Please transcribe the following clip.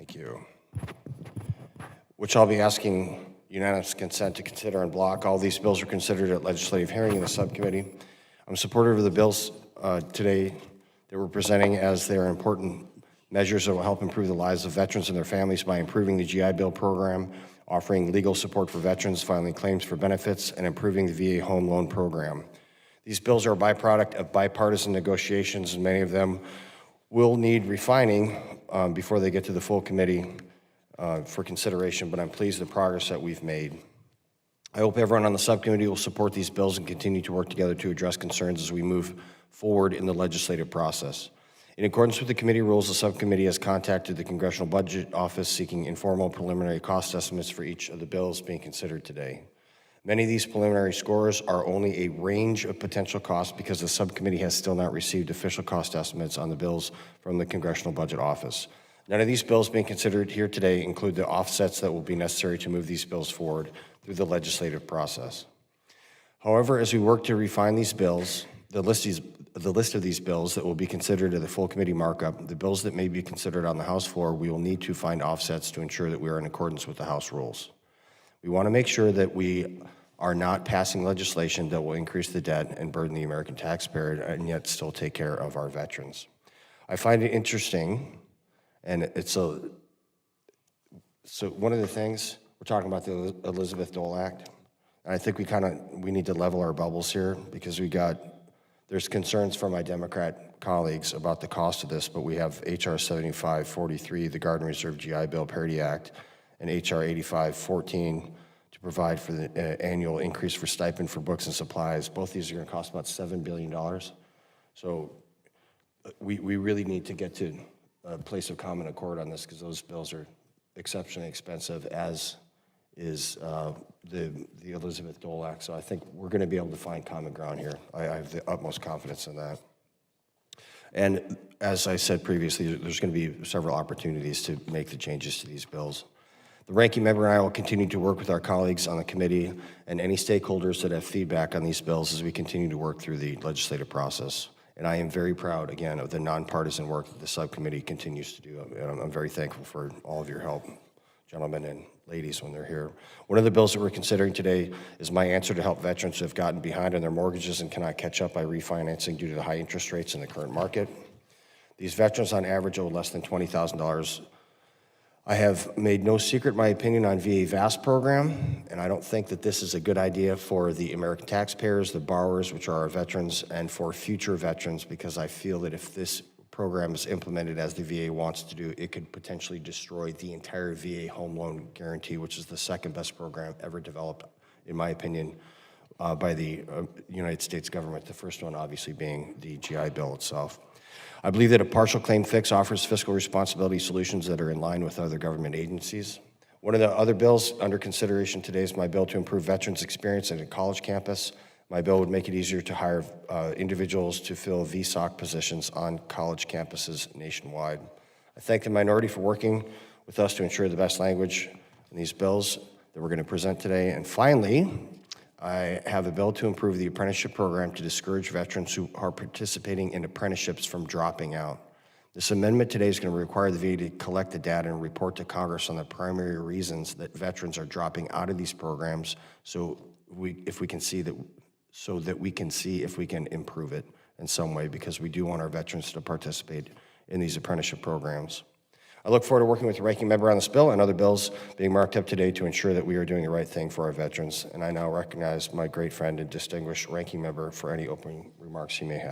Thank you. Which I'll be asking unanimous consent to consider en bloc. All these bills are considered at legislative hearing in the subcommittee. I'm supportive of the bills today that we're presenting, as they are important measures that will help improve the lives of veterans and their families by improving the GI Bill program, offering legal support for veterans filing claims for benefits, and improving the VA home loan program. These bills are a byproduct of bipartisan negotiations, and many of them will need refining before they get to the full committee for consideration, but I'm pleased with the progress that we've made. I hope everyone on the subcommittee will support these bills and continue to work together to address concerns as we move forward in the legislative process. In accordance with the committee rules, the subcommittee has contacted the Congressional Budget Office seeking informal preliminary cost estimates for each of the bills being considered today. Many of these preliminary scores are only a range of potential costs because the subcommittee has still not received official cost estimates on the bills from the Congressional Budget Office. None of these bills being considered here today include the offsets that will be necessary to move these bills forward through the legislative process. However, as we work to refine these bills, the list of these bills that will be considered at the full committee markup, the bills that may be considered on the House floor, we will need to find offsets to ensure that we are in accordance with the House rules. We want to make sure that we are not passing legislation that will increase the debt and burden the American taxpayer and yet still take care of our veterans. I find it interesting, and it's so one of the things, we're talking about the Elizabeth Dole Act, and I think we need to level our bubbles here, because there's concerns from my Democrat colleagues about the cost of this, but we have H.R. 7543, the Guard and Reserve GI Bill Parity Act, and H.R. 8514 to provide for the annual increase for stipend for books and supplies. Both these are going to cost about $7 billion. So we really need to get to a place of common accord on this, because those bills are exceptionally expensive, as is the Elizabeth Dole Act. So I think we're going to be able to find common ground here. I have the utmost confidence in that. And as I said previously, there's going to be several opportunities to make the changes to these bills. The ranking member and I will continue to work with our colleagues on the committee and any stakeholders that have feedback on these bills as we continue to work through the legislative process. And I am very proud, again, of the nonpartisan work that the subcommittee continues to do. I'm very thankful for all of your help, gentlemen and ladies, when they're here. One of the bills that we're considering today is my answer to help veterans who have gotten behind on their mortgages and cannot catch up by refinancing due to the high interest rates in the current market. These veterans on average owe less than $20,000. I have made no secret my opinion on VA VAST program, and I don't think that this is a good idea for the American taxpayers, the borrowers, which are our veterans, and for future veterans, because I feel that if this program is implemented as the VA wants to do, it could potentially destroy the entire VA home loan guarantee, which is the second best program ever developed, in my opinion, by the United States government, the first one obviously being the GI Bill itself. I believe that a partial claim fix offers fiscal responsibility solutions that are in line with other government agencies. One of the other bills under consideration today is my bill to improve veterans' experience at a college campus. My bill would make it easier to hire individuals to fill VSOC positions on college campuses nationwide. I thank the minority for working with us to ensure the best language in these bills that we're going to present today. And finally, I have a bill to improve the apprenticeship program to discourage veterans who are participating in apprenticeships from dropping out. This amendment today is going to require the VA to collect the data and report to Congress on the primary reasons that veterans are dropping out of these programs, so we can see if we can improve it in some way, because we do want our veterans to participate in these apprenticeship programs. I look forward to working with the ranking member on this bill and other bills being marked up today to ensure that we are doing the right thing for our veterans. And I now recognize my great friend and distinguished ranking member for any opening remarks he may have.